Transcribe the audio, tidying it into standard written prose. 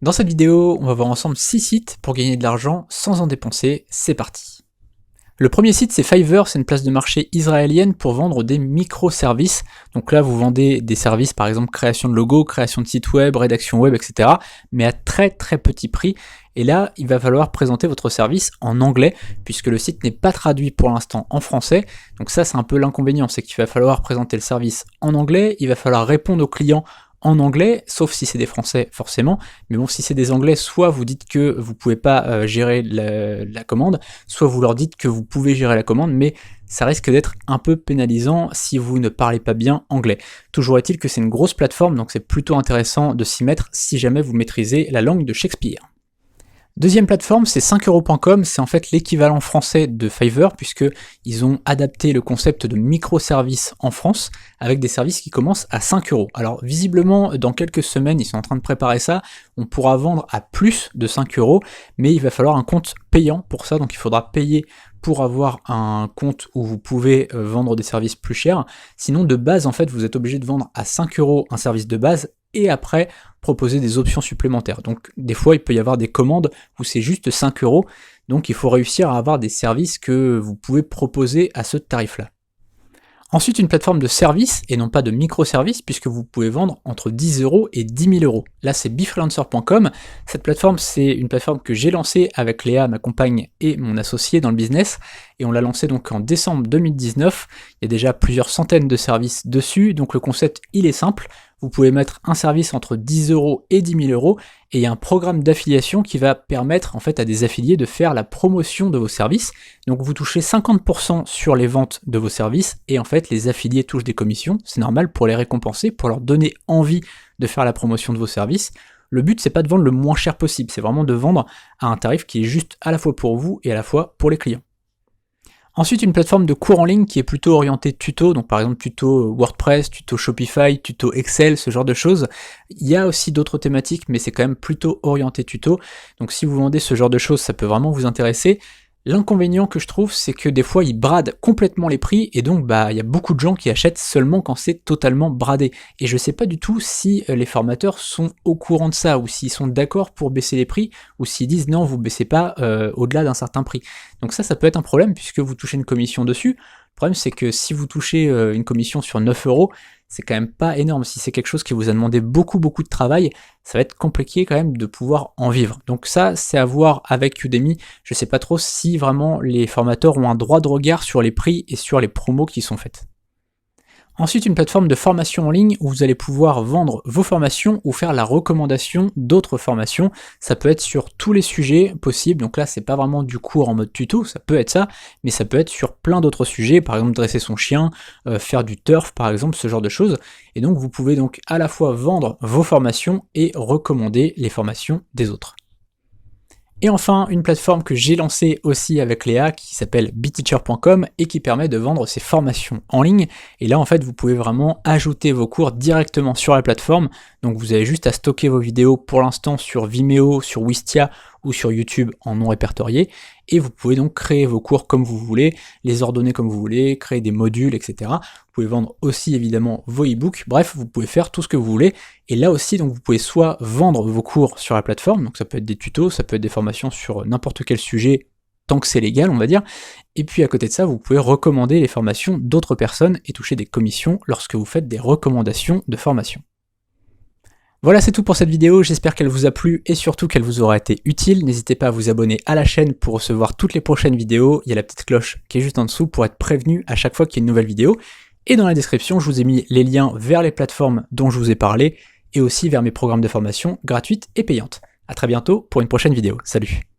Dans cette vidéo, on va voir ensemble 6 sites pour gagner de l'argent sans en dépenser, c'est parti. Le premier site c'est Fiverr, c'est une place de marché israélienne pour vendre des microservices. Donc là vous vendez des services par exemple création de logo, création de site web, rédaction web, etc. mais à très petit prix. Et là il va falloir présenter votre service en anglais puisque le site n'est pas traduit pour l'instant en français. Donc ça c'est un peu l'inconvénient, c'est qu'il va falloir présenter le service en anglais, il va falloir répondre aux clients en anglais, sauf si c'est des français forcément, mais bon si c'est des anglais, soit vous dites que vous pouvez pas gérer la commande, soit vous leur dites que vous pouvez gérer la commande, mais ça risque d'être un peu pénalisant si vous ne parlez pas bien anglais. Toujours est-il que c'est une grosse plateforme, donc c'est plutôt intéressant de s'y mettre si jamais vous maîtrisez la langue de Shakespeare. Deuxième plateforme, c'est 5euros.com, c'est en fait l'équivalent français de Fiverr, puisque ils ont adapté le concept de microservices en France, avec des services qui commencent à 5 euros. Alors visiblement, dans quelques semaines, ils sont en train de préparer ça, on pourra vendre à plus de 5 euros, mais il va falloir un compte payant pour ça, donc il faudra payer pour avoir un compte où vous pouvez vendre des services plus chers. Sinon, de base, en fait, vous êtes obligé de vendre à 5 euros un service de base, et après proposer des options supplémentaires. Donc des fois il peut y avoir des commandes où c'est juste 5 euros, donc il faut réussir à avoir des services que vous pouvez proposer à ce tarif-là. Ensuite, une plateforme de service et non pas de microservices, puisque vous pouvez vendre entre 10 euros et 10 000 euros. Là, c'est Befreelancer.com. Cette plateforme, c'est une plateforme que j'ai lancée avec Léa, ma compagne, et mon associé dans le business. Et on l'a lancée donc en décembre 2019. Il y a déjà plusieurs centaines de services dessus, donc le concept, il est simple. Vous pouvez mettre un service entre 10 euros et 10 000 euros, et il y a un programme d'affiliation qui va permettre en fait à des affiliés de faire la promotion de vos services. Donc vous touchez 50% sur les ventes de vos services, et en fait les affiliés touchent des commissions, c'est normal pour les récompenser, pour leur donner envie de faire la promotion de vos services. Le but c'est pas de vendre le moins cher possible, c'est vraiment de vendre à un tarif qui est juste à la fois pour vous et à la fois pour les clients. Ensuite, une plateforme de cours en ligne qui est plutôt orientée tuto, donc par exemple tuto WordPress, tuto Shopify, tuto Excel, ce genre de choses. Il y a aussi d'autres thématiques, mais c'est quand même plutôt orienté tuto. Donc si vous vendez ce genre de choses, ça peut vraiment vous intéresser. L'inconvénient que je trouve, c'est que des fois, ils bradent complètement les prix, et donc il y a beaucoup de gens qui achètent seulement quand c'est totalement bradé. Et je sais pas du tout si les formateurs sont au courant de ça, ou s'ils sont d'accord pour baisser les prix, ou s'ils disent non, vous baissez pas au-delà d'un certain prix. Donc ça peut être un problème, puisque vous touchez une commission dessus. Le problème, c'est que si vous touchez une commission sur 9 euros, c'est quand même pas énorme. Si c'est quelque chose qui vous a demandé beaucoup de travail, ça va être compliqué quand même de pouvoir en vivre. Donc ça, c'est à voir avec Udemy. Je sais pas trop si vraiment les formateurs ont un droit de regard sur les prix et sur les promos qui sont faites. Ensuite, une plateforme de formation en ligne où vous allez pouvoir vendre vos formations ou faire la recommandation d'autres formations. Ça peut être sur tous les sujets possibles, donc là c'est pas vraiment du cours en mode tuto, ça peut être ça, mais ça peut être sur plein d'autres sujets, par exemple dresser son chien, faire du turf par exemple, ce genre de choses. Et donc vous pouvez donc à la fois vendre vos formations et recommander les formations des autres. Et enfin, une plateforme que j'ai lancée aussi avec Léa qui s'appelle bteacher.com et qui permet de vendre ses formations en ligne. Et là, en fait, vous pouvez vraiment ajouter vos cours directement sur la plateforme. Donc vous avez juste à stocker vos vidéos pour l'instant sur Vimeo, sur Wistia ou sur YouTube en non répertorié. Et vous pouvez donc créer vos cours comme vous voulez, les ordonner comme vous voulez, créer des modules, etc. Vous pouvez vendre aussi évidemment vos e-books, bref, vous pouvez faire tout ce que vous voulez. Et là aussi, donc vous pouvez soit vendre vos cours sur la plateforme, donc ça peut être des tutos, ça peut être des formations sur n'importe quel sujet, tant que c'est légal, on va dire. Et puis à côté de ça, vous pouvez recommander les formations d'autres personnes et toucher des commissions lorsque vous faites des recommandations de formations. Voilà, c'est tout pour cette vidéo, j'espère qu'elle vous a plu et surtout qu'elle vous aura été utile. N'hésitez pas à vous abonner à la chaîne pour recevoir toutes les prochaines vidéos. Il y a la petite cloche qui est juste en dessous pour être prévenu à chaque fois qu'il y a une nouvelle vidéo. Et dans la description, je vous ai mis les liens vers les plateformes dont je vous ai parlé et aussi vers mes programmes de formation gratuites et payantes. À très bientôt pour une prochaine vidéo. Salut!